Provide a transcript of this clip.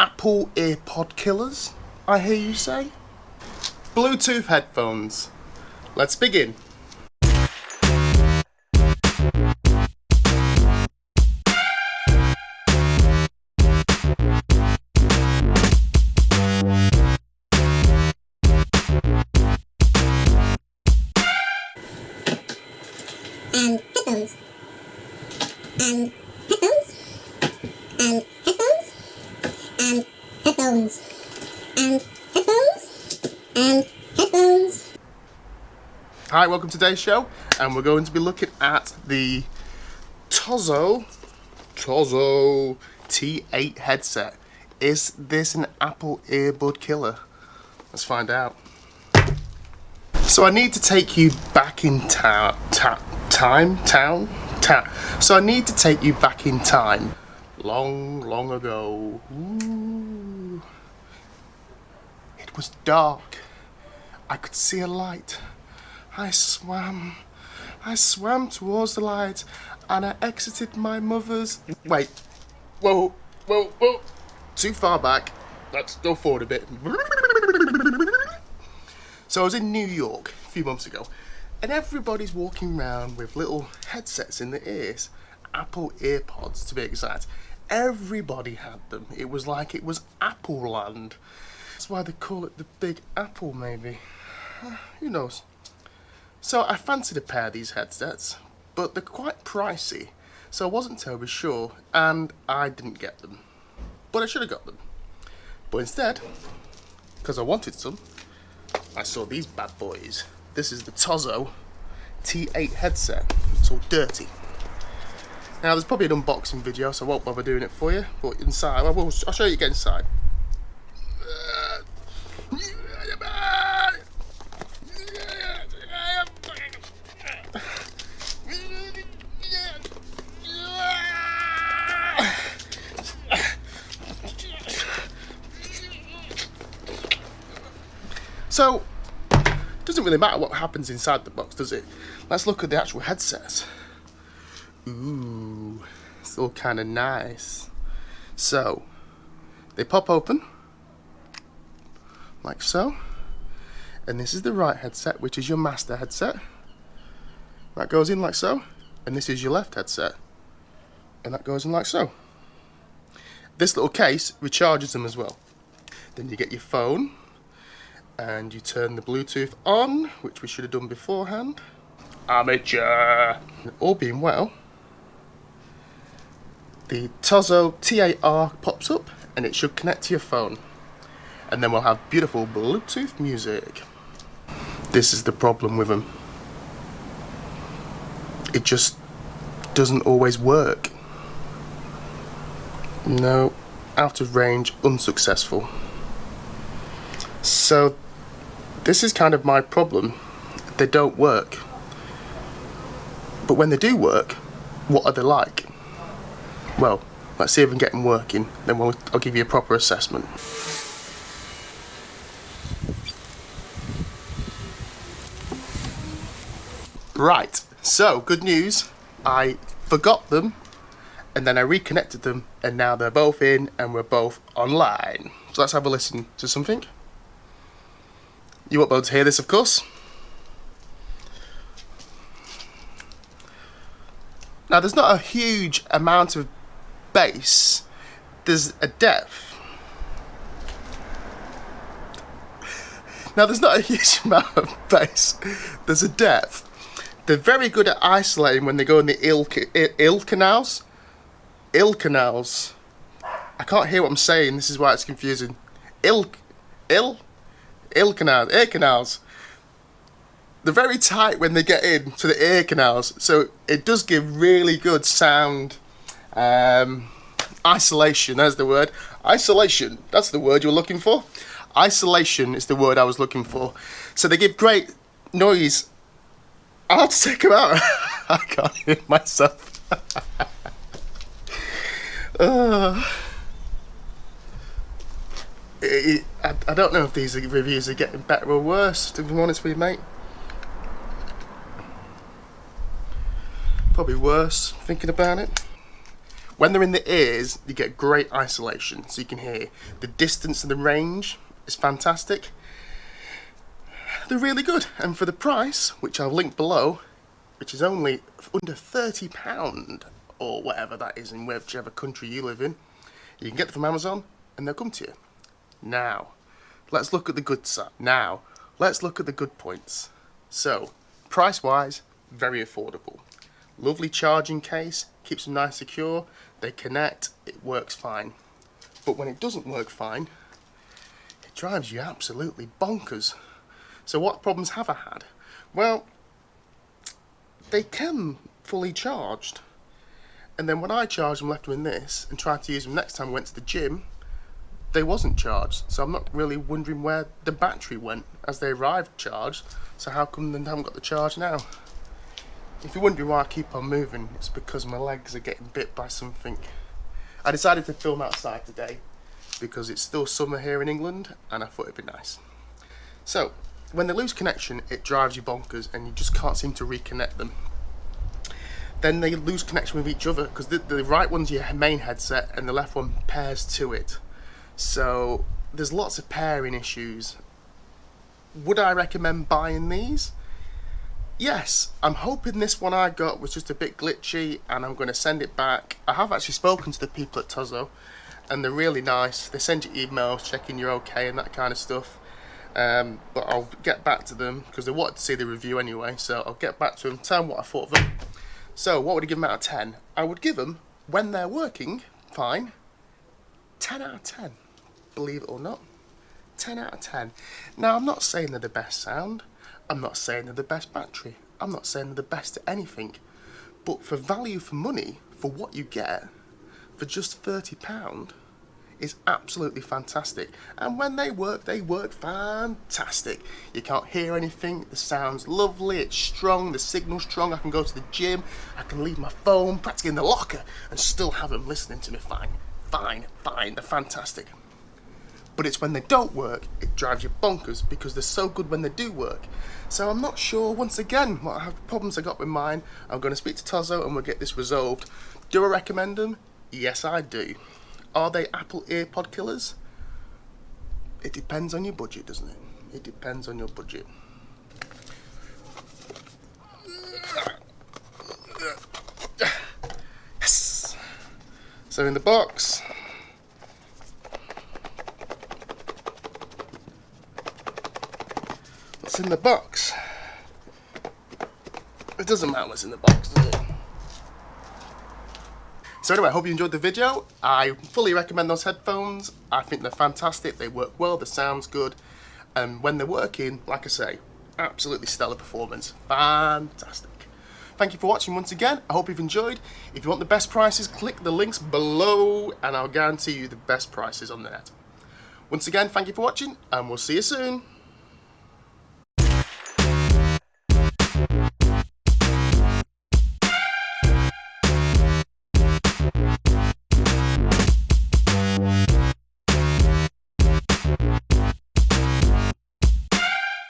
Apple Earpod killers, I hear you say? Bluetooth headphones. Let's begin. Headphones. Headphones. Headphones. Headphones. Headphones. Headphones. Hi, welcome to today's show, and we're going to be looking at the TOZO T8 headset. Is this an Apple earbud killer? Let's find out. So I need to take you back in time. So I need to take you back in time, long ago. Ooh. It was dark. I could see a light. I swam towards the light, and I exited my mother's. Wait, whoa, too far back. Let's go forward a bit. So I was in New York a few months ago, and everybody's walking around with little headsets in their ears, Apple Earpods to be exact. Everybody had them. It was like it was Apple land. That's why they call it the Big Apple, maybe. Who knows? So I fancied a pair of these headsets, but they're quite pricey, so I wasn't terribly sure, and I didn't get them. But I should have got them. But instead, because I wanted some, I saw these bad boys. This is the TOZO T8 headset. It's all dirty. Now there's probably an unboxing video, so I won't bother doing it for you. But inside, I'll show you get inside. So, it doesn't really matter what happens inside the box, does it? Let's look at the actual headsets. Ooh, it's all kind of nice. So, they pop open, like so. And this is the right headset, which is your master headset. That goes in like so. And this is your left headset. And that goes in like so. This little case recharges them as well. Then you get your phone. And you turn the Bluetooth on, which we should have done beforehand. Amateur! All being well, the TOZO T8R pops up and it should connect to your phone. And then we'll have beautiful Bluetooth music. This is the problem with them. It just doesn't always work. No, out of range, unsuccessful. So this is kind of my problem. They don't work. But when they do work, what are they like? Well, let's see if we can get them working, then I'll give you a proper assessment. Right, so good news. I forgot them, and then I reconnected them, and now they're both in, and we're both online. So let's have a listen to something. You won't be able to hear this, of course. Now, there's not a huge amount of bass. There's a depth. Now, there's not a huge amount of bass. There's a depth. They're very good at isolating when they go in the ill canals. Ill canals. I can't hear what I'm saying. This is why it's confusing. Ill canals, ear canals. They're very tight when they get into the ear canals, so it does give really good sound isolation. There's the word. Isolation. That's the word you're looking for. Isolation is the word I was looking for. So they give great noise. I'll have to take them out. I can't hear myself. I don't know if these reviews are getting better or worse, to be honest with you, mate. Probably worse, thinking about it. When they're in the ears, you get great isolation, so you can hear. The distance and the range is fantastic. They're really good, and for the price, which I'll link below, which is only under £30 or whatever that is in whichever country you live in, you can get them from Amazon and they'll come to you. Now, let's look at the good side. Now, let's look at the good points. So, price-wise, very affordable. Lovely charging case, keeps them nice secure, they connect, it works fine. But when it doesn't work fine, it drives you absolutely bonkers. So what problems have I had? Well, they come fully charged. And then when I charged them, left them in this, and tried to use them next time I went to the gym, they wasn't charged. So I'm not really wondering where the battery went as they arrived charged. So how come they haven't got the charge now? If you're wondering why I keep on moving, it's because my legs are getting bit by something. I decided to film outside today because it's still summer here in England and I thought it'd be nice. So, when they lose connection, it drives you bonkers and you just can't seem to reconnect them. Then they lose connection with each other because the right one's your main headset and the left one pairs to it. So, there's lots of pairing issues. Would I recommend buying these? Yes, I'm hoping this one I got was just a bit glitchy and I'm going to send it back. I have actually spoken to the people at TOZO and they're really nice. They send you emails checking you're okay and that kind of stuff. But I'll get back to them because they wanted to see the review anyway, so I'll get back to them, tell them what I thought of them. So what would I give them out of 10? I would give them, when they're working fine, 10 out of 10. Believe it or not, 10 out of 10. Now I'm not saying they're the best sound, I'm not saying they're the best battery, I'm not saying they're the best at anything, but for value for money, for what you get, for just £30, is absolutely fantastic. And when they work fantastic. You can't hear anything, the sound's lovely, it's strong, the signal's strong, I can go to the gym, I can leave my phone practically in the locker and still have them listening to me fine, they're fantastic. But it's when they don't work, it drives you bonkers because they're so good when they do work. So I'm not sure, once again, what problems I got with mine. I'm going to speak to TOZO and we'll get this resolved. Do I recommend them? Yes, I do. Are they Apple Earpod killers? It depends on your budget, doesn't it? It depends on your budget. Yes! So in the box, what's in the box? It doesn't matter what's in the box, does it? So anyway, I hope you enjoyed the video. I fully recommend those headphones. I think they're fantastic, they work well, the sound's good. And when they're working, like I say, absolutely stellar performance. Fantastic. Thank you for watching once again. I hope you've enjoyed. If you want the best prices, click the links below and I'll guarantee you the best prices on the net. Once again, thank you for watching and we'll see you soon.